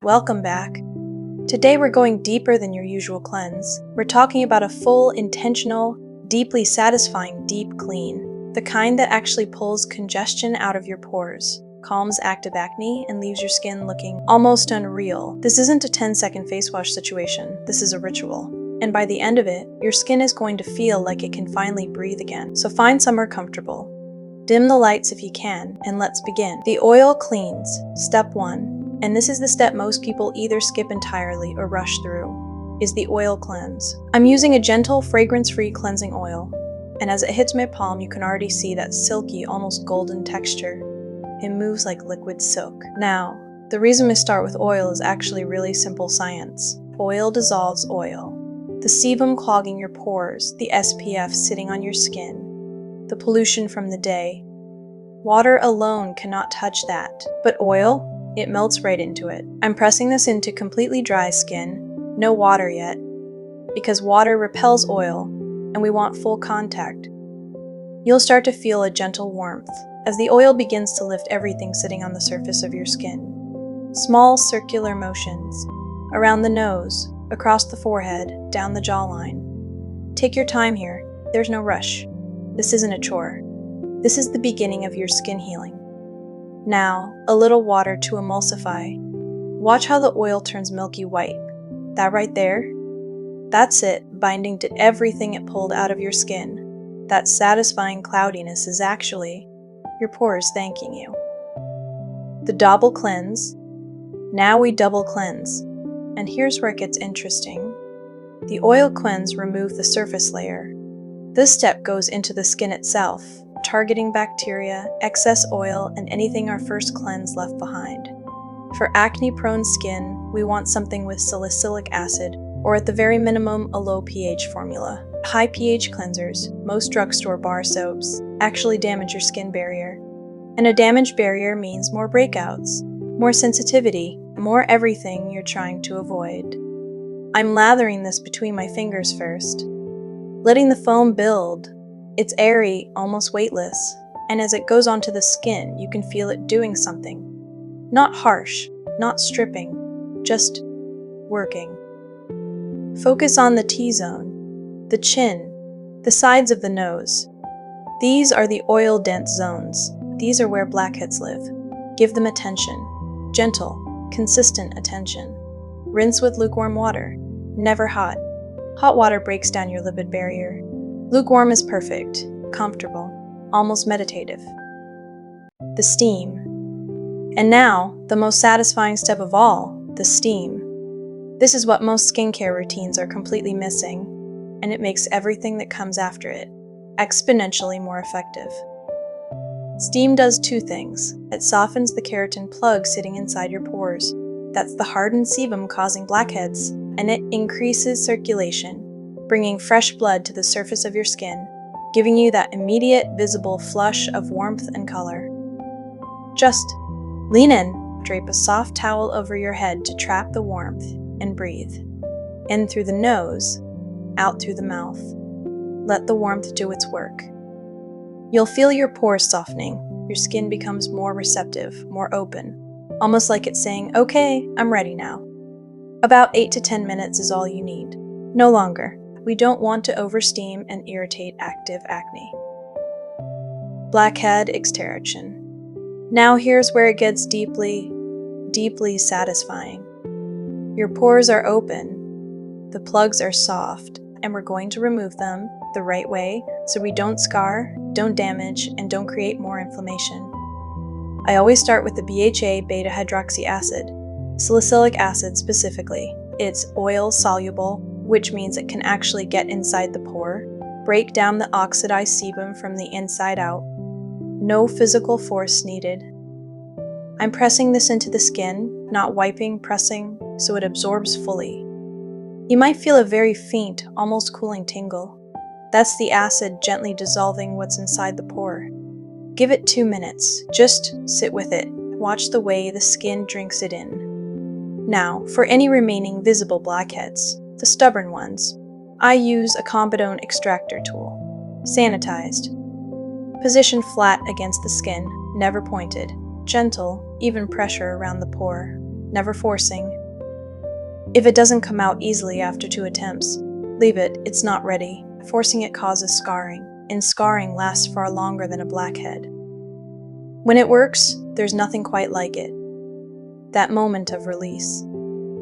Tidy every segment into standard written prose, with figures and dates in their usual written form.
Welcome back. Today we're going deeper than your usual cleanse. We're talking about a full, intentional, deeply satisfying deep clean. The kind that actually pulls congestion out of your pores, calms active acne, and leaves your skin looking almost unreal. This isn't a 10-second face wash situation. This is a ritual. And by the end of it, your skin is going to feel like it can finally breathe again. So find somewhere comfortable. Dim the lights if you can, and let's begin. The oil cleans. Step 1. And this is the step most people either skip entirely or rush through, is the oil cleanse. I'm using a gentle, fragrance-free cleansing oil, and as it hits my palm, you can already see that silky, almost golden texture. It moves like liquid silk. Now, the reason we start with oil is actually really simple science. Oil dissolves oil. The sebum clogging your pores, the SPF sitting on your skin, the pollution from the day. Water alone cannot touch that, but oil? It melts right into it. I'm pressing this into completely dry skin, no water yet, because water repels oil, and we want full contact. You'll start to feel a gentle warmth as the oil begins to lift everything sitting on the surface of your skin. Small circular motions, around the nose, across the forehead, down the jawline. Take your time here, there's no rush. This isn't a chore. This is the beginning of your skin healing. Now, a little water to emulsify. Watch how the oil turns milky white. That right there? That's it, binding to everything it pulled out of your skin. That satisfying cloudiness is actually your pores thanking you. The double cleanse. Now we double cleanse. And here's where it gets interesting. The oil cleanse removes the surface layer. This step goes into the skin itself, targeting bacteria, excess oil, and anything our first cleanse left behind. For acne-prone skin, we want something with salicylic acid, or at the very minimum, a low pH formula. High pH cleansers, most drugstore bar soaps, actually damage your skin barrier. And a damaged barrier means more breakouts, more sensitivity, more everything you're trying to avoid. I'm lathering this between my fingers first, letting the foam build. It's airy, almost weightless, and as it goes onto the skin, you can feel it doing something. Not harsh, not stripping, just working. Focus on the T-zone, the chin, the sides of the nose. These are the oil-dense zones. These are where blackheads live. Give them attention. Gentle, consistent attention. Rinse with lukewarm water. Never hot. Hot water breaks down your lipid barrier. Lukewarm is perfect, comfortable, almost meditative. The steam. And now, the most satisfying step of all, the steam. This is what most skincare routines are completely missing, and it makes everything that comes after it exponentially more effective. Steam does two things. It softens the keratin plug sitting inside your pores. That's the hardened sebum causing blackheads, and it increases circulation, bringing fresh blood to the surface of your skin, giving you that immediate, visible flush of warmth and color. Just lean in, drape a soft towel over your head to trap the warmth, and breathe. In through the nose, out through the mouth. Let the warmth do its work. You'll feel your pores softening. Your skin becomes more receptive, more open, almost like it's saying, "Okay, I'm ready now." About 8 to 10 minutes is all you need. No longer. We don't want to oversteam and irritate active acne. Blackhead extraction. Now here's where it gets deeply, deeply satisfying. Your pores are open, the plugs are soft, and we're going to remove them the right way so we don't scar, don't damage, and don't create more inflammation. I always start with the BHA beta-hydroxy acid, salicylic acid specifically. It's oil-soluble, which means it can actually get inside the pore, break down the oxidized sebum from the inside out. No physical force needed. I'm pressing this into the skin, not wiping, pressing, so it absorbs fully. You might feel a very faint, almost cooling tingle. That's the acid gently dissolving what's inside the pore. Give it 2 minutes. Just sit with it. Watch the way the skin drinks it in. Now, for any remaining visible blackheads, the stubborn ones, I use a Comedone extractor tool. Sanitized. Position flat against the skin, never pointed. Gentle, even pressure around the pore. never forcing. If it doesn't come out easily after 2 attempts, leave it, it's not ready. Forcing it causes scarring, and scarring lasts far longer than a blackhead. When it works, there's nothing quite like it. That moment of release.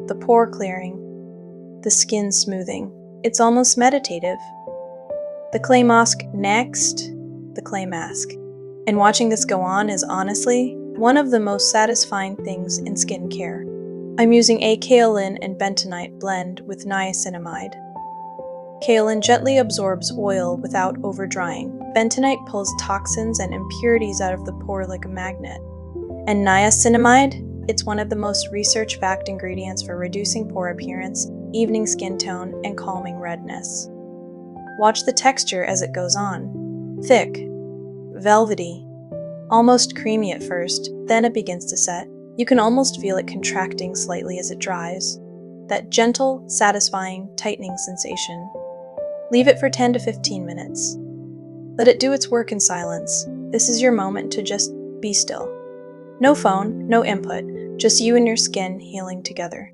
The pore clearing, the skin smoothing. It's almost meditative. The clay mask next, the clay mask. And watching this go on is honestly one of the most satisfying things in skincare. I'm using a kaolin and bentonite blend with niacinamide. Kaolin gently absorbs oil without over-drying. Bentonite pulls toxins and impurities out of the pore like a magnet. And niacinamide, it's one of the most research-backed ingredients for reducing pore appearance, evening skin tone, and calming redness. Watch the texture as it goes on. Thick, velvety, almost creamy at first, then it begins to set. You can almost feel it contracting slightly as it dries. That gentle, satisfying, tightening sensation. Leave it for 10 to 15 minutes. Let it do its work in silence. This is your moment to just be still. No phone, no input, just you and your skin healing together.